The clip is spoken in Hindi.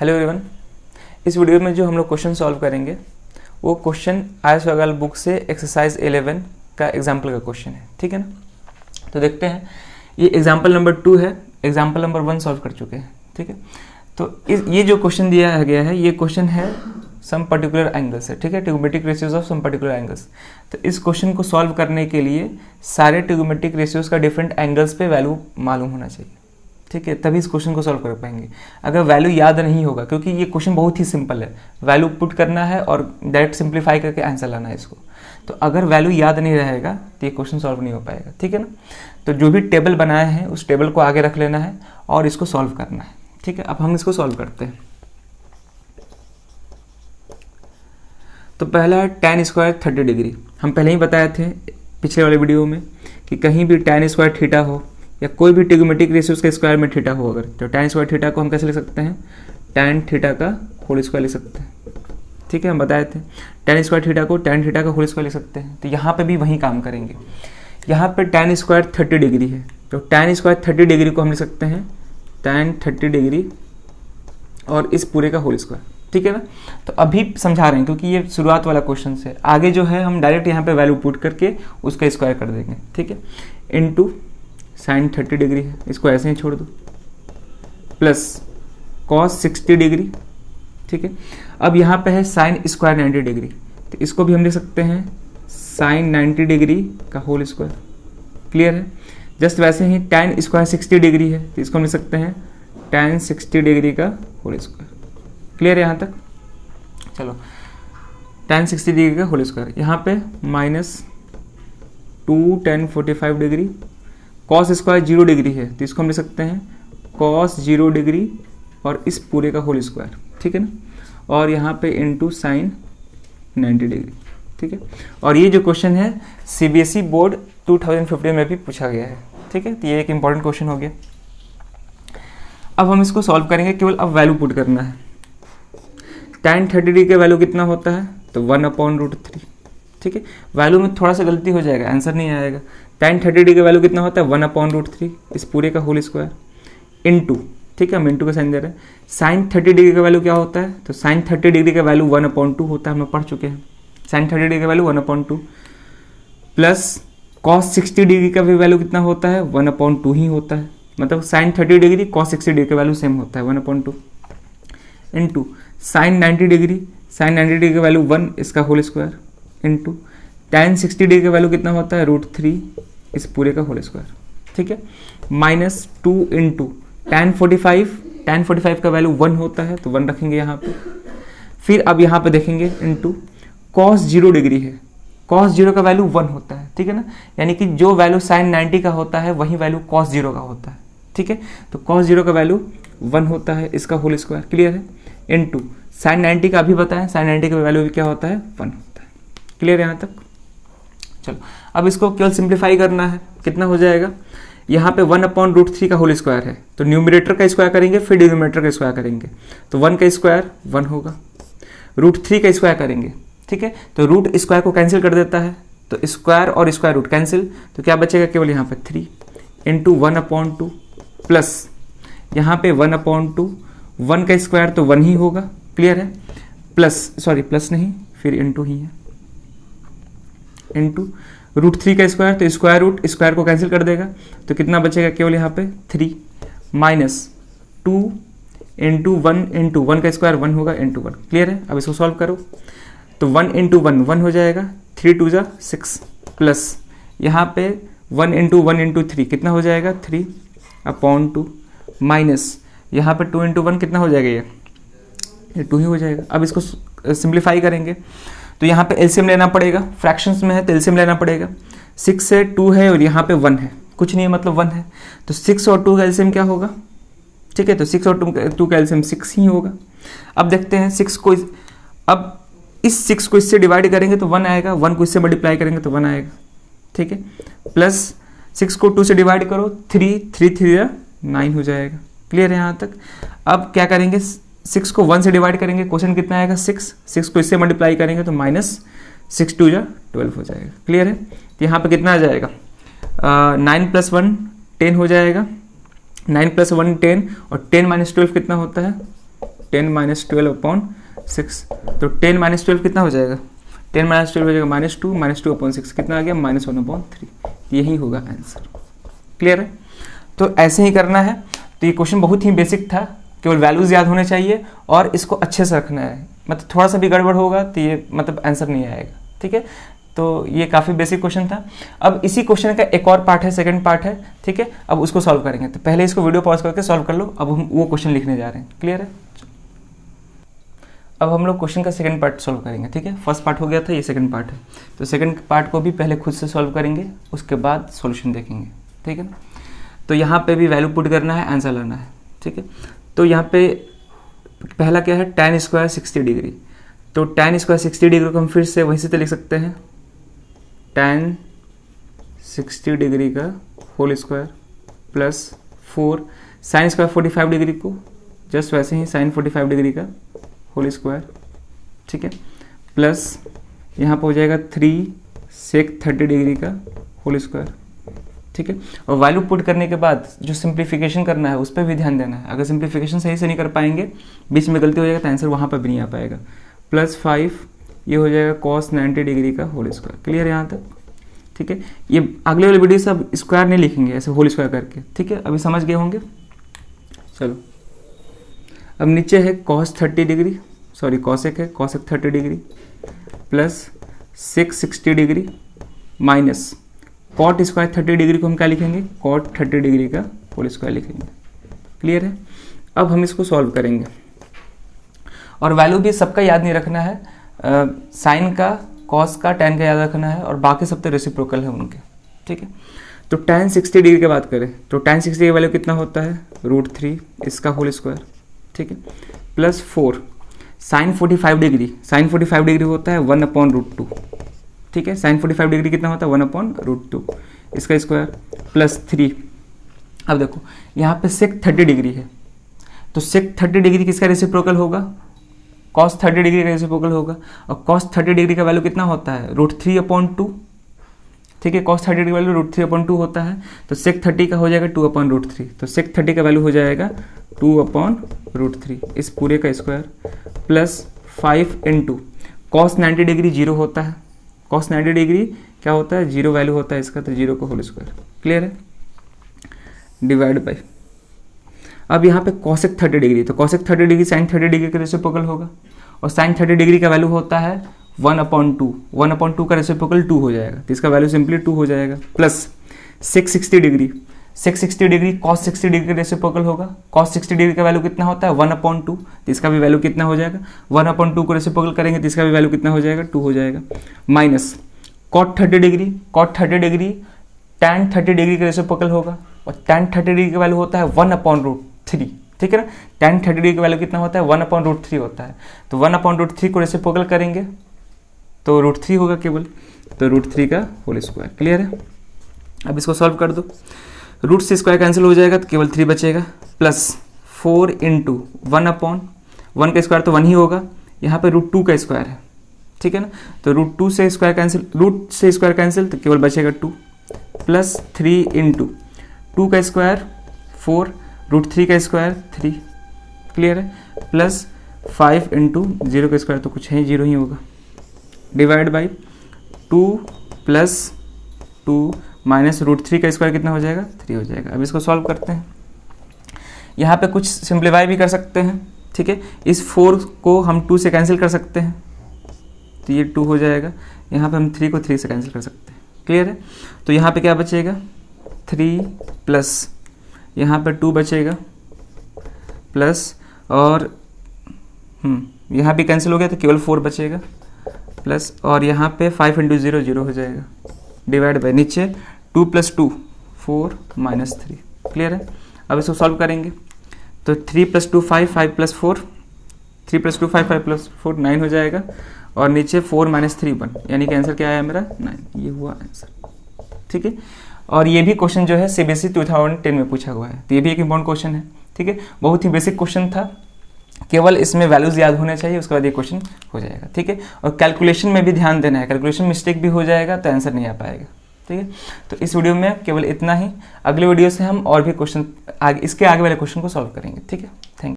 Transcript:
हेलो एवरीवन, इस वीडियो में जो हम लोग क्वेश्चन सॉल्व करेंगे वो क्वेश्चन आयस वागल बुक से एक्सरसाइज 11 का एग्जाम्पल का क्वेश्चन है। ठीक है ना, तो देखते हैं। ये एग्जाम्पल नंबर 2 है, एग्जाम्पल नंबर 1 सॉल्व कर चुके हैं। ठीक है, तो ये जो क्वेश्चन दिया गया है ये क्वेश्चन है सम पर्टिकुलर एंगल्स है। ठीक है, trigonometric ratios of some particular angles. तो इस क्वेश्चन को सॉल्व करने के लिए सारे ट्रिग्नोमेट्रिक रेशियोज का डिफरेंट एंगल्स पे वैल्यू मालूम होना चाहिए। ठीक है, तभी इस क्वेश्चन को सॉल्व कर पाएंगे। अगर वैल्यू याद नहीं होगा, क्योंकि ये क्वेश्चन बहुत ही सिंपल है, वैल्यू पुट करना है और डायरेक्ट सिंप्लीफाई करके आंसर लाना है इसको। तो अगर वैल्यू याद नहीं रहेगा तो ये क्वेश्चन सॉल्व नहीं हो पाएगा। ठीक है ना, तो जो भी टेबल बनाए हैं उस टेबल को आगे रख लेना है और इसको सॉल्व करना है। ठीक है, अब हम इसको सॉल्व करते हैं। तो पहला है tan स्क्वायर 30 डिग्री। हम पहले ही बताए थे पिछले वाले वीडियो में कि कहीं भी tan स्क्वायर थीटा हो या कोई भी ट्रिग्नोमेट्रिक रेशियोज के स्क्वायर में थीटा हो, अगर तो tan स्क्वायर थीटा को हम कैसे लिख सकते हैं, tan थीटा का होल स्क्वायर लिख सकते हैं। ठीक है, हम बताए थे tan स्क्वायर थीटा को tan थीटा का होल स्क्वायर लिख सकते हैं। तो यहाँ पे भी वही काम करेंगे। यहाँ पे tan स्क्वायर 30 डिग्री है, तो tan स्क्वायर 30 डिग्री को हम लिख सकते हैं tan 30 डिग्री और इस पूरे का होल स्क्वायर। ठीक है ना, तो अभी समझा रहे हैं क्योंकि ये शुरुआत वाला क्वेश्चन है। आगे जो है हम डायरेक्ट यहाँ पे वैल्यू पुट करके उसका स्क्वायर कर देंगे। ठीक है, इनटू साइन 30 डिग्री है, इसको ऐसे ही छोड़ दो, प्लस कॉस 60 डिग्री। ठीक है, अब यहाँ पे है साइन स्क्वायर 90 डिग्री, तो इसको भी हम लिख सकते हैं साइन 90 डिग्री का होल स्क्वायर। क्लियर है, जस्ट वैसे ही tan स्क्वायर 60 डिग्री है, तो इसको हम लिख सकते हैं tan 60 डिग्री का होल स्क्वायर। क्लियर है यहाँ तक? चलो, tan 60 डिग्री का होल स्क्वायर, यहाँ पे -2 tan 45 degree, cos square 0 degree है, तो इसको हम लिख सकते हैं कॉस 0 डिग्री और इस पूरे का होल स्क्वायर। ठीक है ना, और यहाँ पे इनटू साइन 90 डिग्री। ठीक है, और ये जो क्वेश्चन है CBSE बोर्ड 2015 में भी पूछा गया है। ठीक है, तो ये एक इंपॉर्टेंट क्वेश्चन हो गया। अब हम इसको सॉल्व करेंगे, केवल अब वैल्यू पुट करना है। tan 30 डिग्री का वैल्यू कितना होता है, तो 1/√3। ठीक है, वैल्यू में थोड़ा सा गलती हो जाएगा, आंसर नहीं आएगा। tan 30 डिग्री का वैल्यू कितना होता है 1/√3 इस पूरे का होल स्क्वायर इनटू, ठीक है, हम इनटू का साइन दे रहे हैं। साइन 30 डिग्री का वैल्यू क्या होता है, तो साइन 30 डिग्री का वैल्यू 1/2 होता है, हम लोग पढ़ चुके हैं। साइन 30 डिग्री का वैल्यू 1/2 प्लस कॉस 60 डिग्री का भी वैल्यू कितना होता है 1/2 ही होता है। मतलब साइन 30 डिग्री कॉस 60 डिग्री का वैल्यू सेम होता है 1/2 into sine 90 degree, sine 90 degree का वैल्यू 1 इसका whole square into tan 60 degree का वैल्यू कितना होता है √3 इस पूरे का होल स्क्वायर। ठीक है, -2 इंटू tan 45 का वैल्यू 1 होता है, तो 1 रखेंगे यहाँ पे। फिर अब यहाँ पे देखेंगे इनटू cos 0 डिग्री है, cos 0 का वैल्यू 1 होता है। ठीक है ना, यानी कि जो वैल्यू साइन 90 का होता है वही वैल्यू cos 0 का होता है। ठीक है, तो cos 0 का वैल्यू 1 होता है, इसका होल स्क्वायर। क्लियर है, इनटू साइन 90 का भी बताएं, साइन 90 का वैल्यू क्या होता है 1 होता है। क्लियर है यहाँ तक? चलो, अब इसको केवल सिंप्लीफाई करना है। कितना हो जाएगा, यहाँ पे 1/√3 का होल स्क्वायर है, तो न्यूमरेटर का स्क्वायर करेंगे फिर डिनोमिनेटर का स्क्वायर करेंगे, तो 1 का स्क्वायर 1 होगा, √3 का स्क्वायर करेंगे। ठीक है, तो रूट स्क्वायर को कैंसिल कर देता है, तो स्क्वायर और स्क्वायर रूट कैंसिल, तो क्या बचेगा केवल यहाँ पे 3 इंटू 1/2 प्लस यहाँ पे 1/2, 1 का स्क्वायर तो 1 ही होगा। क्लियर है, प्लस नहीं, फिर इंटू ही है, इंटू √3 का स्क्वायर, तो स्क्वायर रूट स्क्वायर को कैंसिल कर देगा, तो कितना बचेगा केवल यहाँ पे 3 -2 इंटू 1 का स्क्वायर 1 होगा इंटू 1। क्लियर है, अब इसको सॉल्व करो, तो 1 इंटू 1 हो जाएगा, 3 2 जा 6 प्लस यहाँ पे 1 इंटू 1 इंटू 3 कितना हो जाएगा 3/2 माइनस यहाँ पे 2 इंटू 1 कितना हो जाएगा, ये 2 ही हो जाएगा। अब इसको सिंप्लीफाई करेंगे, तो यहाँ पे एलसीएम लेना पड़ेगा, फ्रैक्शंस में है तो एलसीएम लेना पड़ेगा। 6 से 2 है और यहाँ पे 1 है, कुछ नहीं है मतलब 1 है, तो 6 और 2 का एलसीएम क्या होगा। ठीक है, तो 6 और 2 का एलसीएम 6 ही होगा। अब देखते हैं 6 को, अब इस 6 को इससे डिवाइड करेंगे तो 1 आएगा, 1 को इससे मल्टीप्लाई करेंगे तो 1 आएगा। ठीक है, प्लस 6 को 2 से डिवाइड करो, 3 9 हो जाएगा। क्लियर है यहाँ तक? अब क्या करेंगे, 6 को 1 से डिवाइड करेंगे, क्वेश्चन कितना आएगा 6 को इससे मल्टीप्लाई करेंगे तो -6 2 12 हो जाएगा। क्लियर है, तो यहाँ पे कितना आ जाएगा 9 + 1 10 हो जाएगा, 9 + 1 10 और 10 - 12 कितना होता है 10 माइनस 12/6, तो 10 माइनस 12 कितना हो जाएगा, 10 माइनस 12 हो जाएगा -2 कितना आ गया, -1/3। यही होगा आंसर। क्लियर है? तो ऐसे ही करना है। तो ये क्वेश्चन बहुत ही बेसिक था, केवल वैल्यूज याद होने चाहिए और इसको अच्छे से रखना है, मतलब थोड़ा सा भी गड़बड़ होगा तो ये मतलब आंसर नहीं आएगा। ठीक है, तो ये काफ़ी बेसिक क्वेश्चन था। अब इसी क्वेश्चन का एक और पार्ट है, सेकंड पार्ट है। ठीक है, अब उसको सॉल्व करेंगे। तो पहले इसको वीडियो पॉज करके सॉल्व कर लो। अब हम वो क्वेश्चन लिखने जा रहे हैं। क्लियर है? अब हम लोग क्वेश्चन का सेकंड पार्ट सॉल्व करेंगे। ठीक है, फर्स्ट पार्ट हो गया था, ये सेकंड पार्ट है। तो सेकंड पार्ट को भी पहले खुद से सॉल्व करेंगे, उसके बाद सॉल्यूशन देखेंगे। ठीक है ना? तो यहाँ पे भी वैल्यू पुट करना है, आंसर लाना है। ठीक है, तो यहाँ पे पहला क्या है, tan स्क्वायर 60 डिग्री। तो tan स्क्वायर 60 डिग्री को हम फिर से वहीं से तो लिख सकते हैं, tan 60 डिग्री का whole square plus 4 sine square 45 degree को जस्ट वैसे ही साइन 45 डिग्री का होल स्क्वायर। ठीक है, प्लस यहाँ पर हो जाएगा 3 सेक 30 डिग्री का होल स्क्वायर। ठीक है, और वैल्यू पुट करने के बाद जो सिंप्लीफिकेशन करना है उस पर भी ध्यान देना है। अगर सिंप्लीफिकेशन सही से नहीं कर पाएंगे, बीच में गलती हो जाएगा, तो आंसर वहाँ पर भी नहीं आ पाएगा। प्लस 5 ये हो जाएगा cos 90 डिग्री का होल स्क्वायर। क्लियर है यहाँ तक? ठीक है, ये अगले वाले वीडियो से अब स्क्वायर नहीं लिखेंगे, ऐसे होल स्क्वायर करके। ठीक है, अभी समझ गए होंगे। चलो, अब नीचे है cos 30 डिग्री, सॉरी cosec है, cosec 30 degree plus sec 60 degree minus cot square 30 degree को हम क्या लिखेंगे, कॉट 30 डिग्री का होल स्क्वायर लिखेंगे। क्लियर है? अब हम इसको सॉल्व करेंगे और वैल्यू भी सबका याद नहीं रखना है, साइन का, कॉस का, टैन का याद रखना है और बाकी सब तो रेसिप्रोकल है उनके। ठीक है, तो tan 60 डिग्री की बात करें तो tan 60 की वैल्यू कितना होता है, √3 इसका होल स्क्वायर। ठीक है, plus 4 sine 45 degree, sine 45 degree होता है 1/√2। ठीक है, साइन 45 डिग्री कितना होता है, 1/√2 इसका स्क्वायर प्लस 3। अब देखो यहाँ पे सेक 30 डिग्री है, तो सेक 30 डिग्री किसका रेसिप्रोकल होगा, कॉस 30 डिग्री का रेसिप्रोकल होगा। और कॉस 30 डिग्री का वैल्यू कितना होता है, √3/2। ठीक है, कॉस 30 डिग्री वैल्यू √3/2 होता है, तो सेक 30 का हो जाएगा 2/√3। तो सेक 30 का वैल्यू हो जाएगा 2/√3 इस पूरे का square plus 5 into cos 90 degree 0 होता है, cos 90 डिग्री क्या होता है, 0 वैल्यू होता है इसका, तो 0 का होल स्क्वायर। क्लियर है? डिवाइड बाय, अब यहाँ पे cosec 30 डिग्री, तो cosec 30 डिग्री sin 30 डिग्री का रेसिप्रोकल होगा और sin 30 डिग्री का वैल्यू होता है 1/2, 1/2 का रेसिप्रोकल 2 हो जाएगा, तो इसका वैल्यू सिंपली 2 हो जाएगा। Plus sec 60 degree, sec 60 degree cos 60 degree का रेसिप्रोकल होगा, cos 60 डिग्री का वैल्यू कितना होता है 1/2, तो इसका भी वैल्यू कितना हो जाएगा, 1/2 को रेसिप्रोकल करेंगे तो इसका भी वैल्यू कितना हो जाएगा, 2 हो जाएगा। Minus cot 30 degree, cot 30 degree tan 30 degree का रेसिप्रोकल होगा और tan 30 डिग्री का वैल्यू होता है 1/√3। ठीक है ना, tan 30 डिग्री का वैल्यू कितना होता है, 1/√3 होता है, तो 1/√3 को रेसिप्रोकल करेंगे तो √3 होगा केवल, तो √3 का होल स्क्वायर। क्लियर है? अब इसको सॉल्व कर दो, रूट से स्क्वायर कैंसिल हो जाएगा तो केवल 3 बचेगा, प्लस 4 इंटू 1/1 का स्क्वायर तो 1 ही होगा, यहाँ पे √2 का स्क्वायर है। ठीक है ना, तो √2 से स्क्वायर कैंसिल, रूट से स्क्वायर कैंसिल तो केवल बचेगा 2 प्लस 3 इंटू 2 का स्क्वायर 4, √3 का स्क्वायर 3। क्लियर है? प्लस 5 इंटू 0 का स्क्वायर तो कुछ है 0 ही होगा, डिवाइड बाई 2 प्लस 2 माइनस √3 का स्क्वायर कितना हो जाएगा, 3 हो जाएगा। अब इसको सॉल्व करते हैं, यहाँ पे कुछ सिंप्लीफाई भी कर सकते हैं। ठीक है, इस 4 को हम 2 से कैंसिल कर सकते हैं तो ये 2 हो जाएगा, यहाँ पे हम 3 को 3 से कैंसिल कर सकते हैं। क्लियर है? तो यहाँ पे क्या बचेगा, 3 प्लस यहाँ पे 2 बचेगा प्लस, और यहाँ भी कैंसिल हो गया तो केवल 4 बचेगा प्लस, और यहाँ पे 5 इंटू 0 0 हो जाएगा, डिवाइड बाय नीचे 2 प्लस 2 4 माइनस 3। क्लियर है? अब इसको सॉल्व करेंगे तो 3 प्लस 2 5, 5 प्लस 4, 3 प्लस 2 5, 5 प्लस 4 9 हो जाएगा, और नीचे 4 माइनस 3 1, यानी कि आंसर क्या आया मेरा 9, ये हुआ आंसर। ठीक है, और ये भी क्वेश्चन जो है CBSE 2010 में पूछा हुआ है, तो ये भी एक इंपॉर्टेंट क्वेश्चन है। ठीक है, बहुत ही बेसिक क्वेश्चन था, केवल इसमें वैल्यूज याद होने चाहिए, उसके बाद ये क्वेश्चन हो जाएगा। ठीक है, और कैलकुलेशन में भी ध्यान देना है, कैलकुलेशन मिस्टेक भी हो जाएगा तो आंसर नहीं आ पाएगा। ठीक है, तो इस वीडियो में केवल इतना ही, अगले वीडियो से हम और भी क्वेश्चन इसके आगे वाले क्वेश्चन को सॉल्व करेंगे। ठीक है, थैंक यू।